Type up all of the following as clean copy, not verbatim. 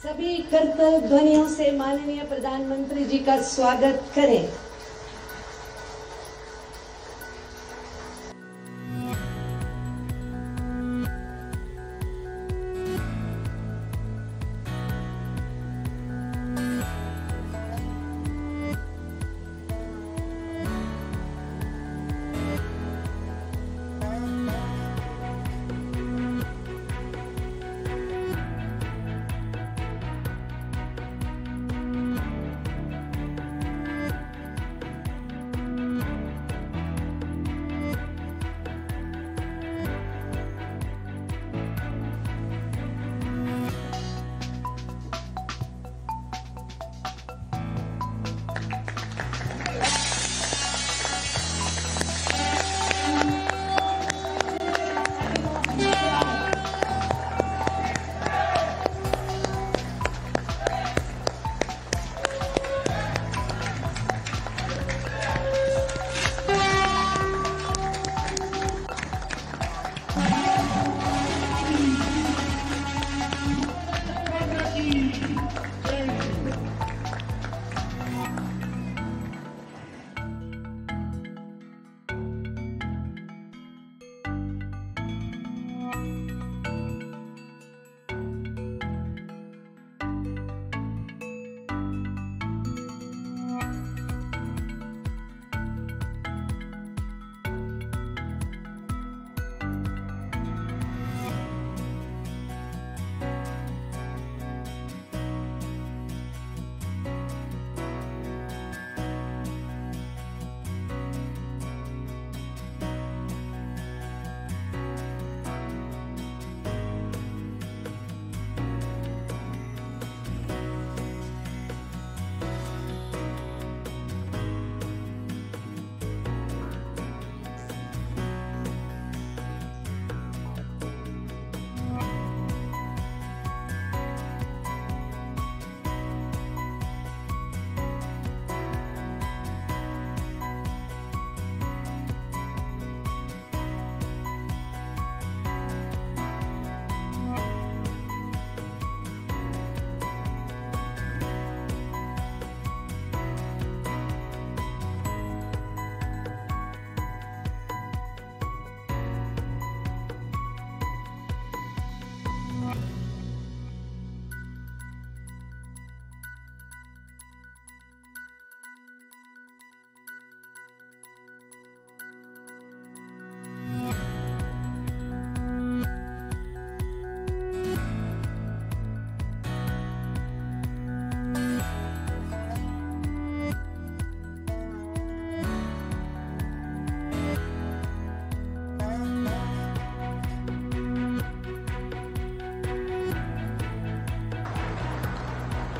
सभी करतल ध्वनियों से माननीय प्रधानमंत्री जी का स्वागत करें।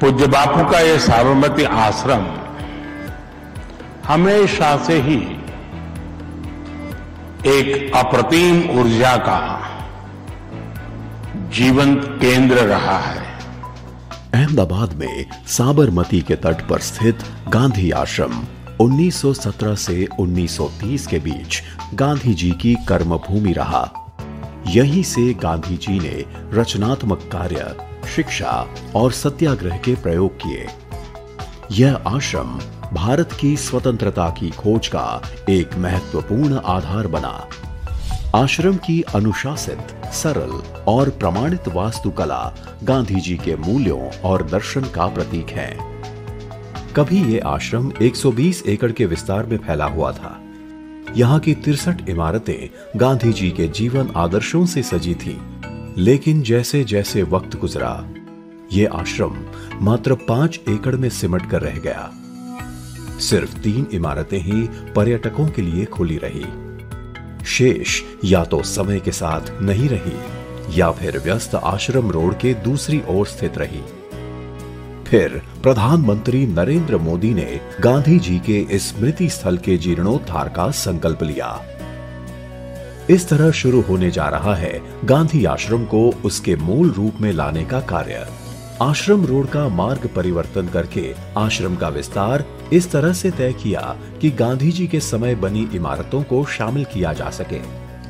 पूज्य बापू का ये साबरमती आश्रम हमेशा से ही एक अप्रतिम ऊर्जा का जीवंत केंद्र रहा है। अहमदाबाद में साबरमती के तट पर स्थित गांधी आश्रम 1917 से 1930 के बीच गांधी जी की कर्मभूमि रहा। यहीं से गांधी जी ने रचनात्मक कार्य, शिक्षा और सत्याग्रह के प्रयोग किए। यह आश्रम भारत की स्वतंत्रता की खोज का एक महत्वपूर्ण आधार बना। आश्रम की अनुशासित, सरल और प्रमाणित वास्तुकला गांधी जी के मूल्यों और दर्शन का प्रतीक है। कभी यह आश्रम 120 एकड़ के विस्तार में फैला हुआ था। यहाँ की 63 इमारतें गांधी जी के जीवन आदर्शों से सजी थी। लेकिन जैसे जैसे वक्त गुजरा, यह आश्रम मात्र 5 एकड़ में सिमट कर रह गया। सिर्फ 3 इमारतें ही पर्यटकों के लिए खुली रही। शेष या तो समय के साथ नहीं रही या फिर व्यस्त आश्रम रोड के दूसरी ओर स्थित रही। फिर प्रधानमंत्री नरेंद्र मोदी ने गांधी जी के स्मृति स्थल के जीर्णोद्धार का संकल्प लिया। इस तरह शुरू होने जा रहा है गांधी आश्रम को उसके मूल रूप में लाने का कार्य। आश्रम रोड का मार्ग परिवर्तन करके आश्रम का विस्तार इस तरह से तय किया कि गांधी जी के समय बनी इमारतों को शामिल किया जा सके।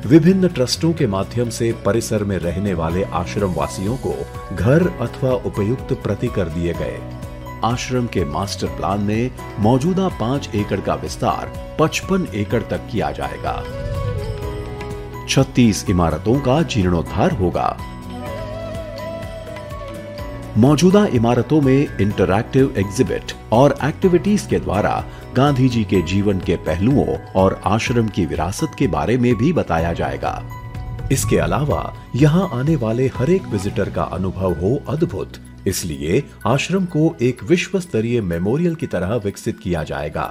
विभिन्न ट्रस्टों के माध्यम से परिसर में रहने वाले आश्रम वासियों को घर अथवा उपयुक्त प्रतिकर दिए गए। आश्रम के मास्टर प्लान में मौजूदा 5 एकड़ का विस्तार 55 एकड़ तक किया जाएगा। 36 इमारतों का जीर्णोद्धार होगा। मौजूदा इमारतों में इंटरैक्टिव एग्जिबिट और एक्टिविटीज के द्वारा गांधी जी के जीवन के पहलुओं और आश्रम की विरासत के बारे में भी बताया जाएगा। इसके अलावा यहां आने वाले हर एक विजिटर का अनुभव हो अद्भुत, इसलिए आश्रम को एक विश्व स्तरीय मेमोरियल की तरह विकसित किया जाएगा।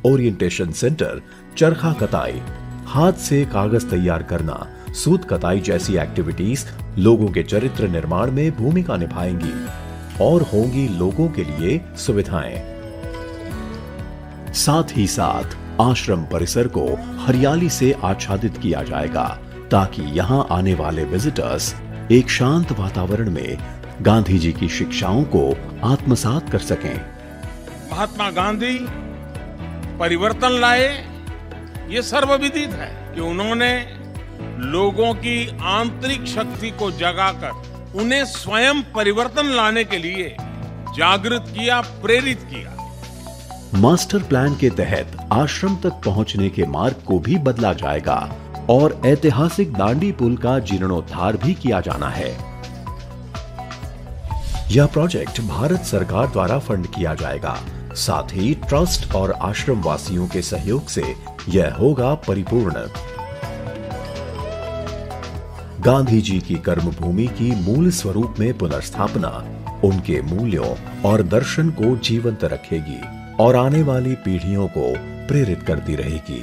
ओरिएंटेशन सेंटर, चरखा कताई, हाथ से कागज तैयार करना, सूत कताई जैसी एक्टिविटीज लोगों के चरित्र निर्माण में भूमिका निभाएंगी और होंगी लोगों के लिए सुविधाएं। साथ ही साथ आश्रम परिसर को हरियाली से आच्छादित किया जाएगा ताकि यहां आने वाले विजिटर्स एक शांत वातावरण में गांधी जी की शिक्षाओं को आत्मसात कर सकें। महात्मा गांधी परिवर्तन लाए, ये सर्वविदित है कि उन्होंने लोगों की आंतरिक शक्ति को जगाकर उन्हें स्वयं परिवर्तन लाने के लिए जागृत किया, प्रेरित किया। मास्टर प्लान के तहत आश्रम तक पहुंचने के मार्ग को भी बदला जाएगा और ऐतिहासिक दांडी पुल का जीर्णोद्धार भी किया जाना है। यह प्रोजेक्ट भारत सरकार द्वारा फंड किया जाएगा। साथ ही ट्रस्ट और आश्रम वासियों के सहयोग से यह होगा परिपूर्ण। गांधी जी की कर्मभूमि की मूल स्वरूप में पुनर्स्थापना उनके मूल्यों और दर्शन को जीवंत रखेगी और आने वाली पीढ़ियों को प्रेरित करती रहेगी।